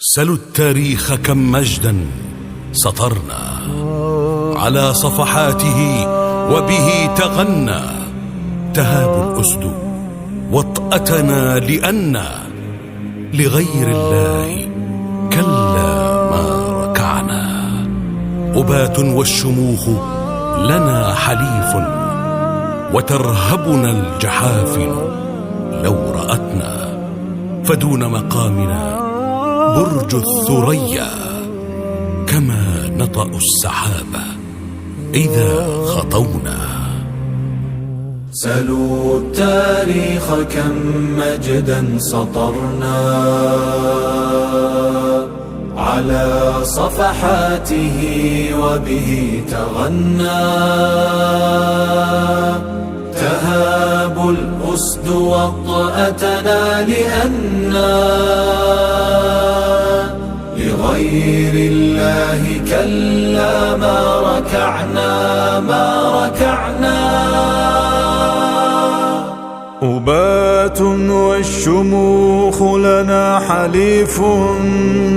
سلوا التاريخ كم مجدا سطرنا على صفحاته وبه تغنى. تهاب الأسد وطأتنا لأنا لغير الله كلا ما ركعنا. أبات والشموخ لنا حليف وترهبنا الجحافل لو رأتنا. فدون مقامنا برج الثريا كما نطأ السحاب إذا خطونا. سلوا التاريخ كم مجدا سطرنا على صفحاته وبه تغنى. تهاب الأسد وطأتنا لأنا لغير الله كلا ما ركعنا. أبات والشموخ لنا حليف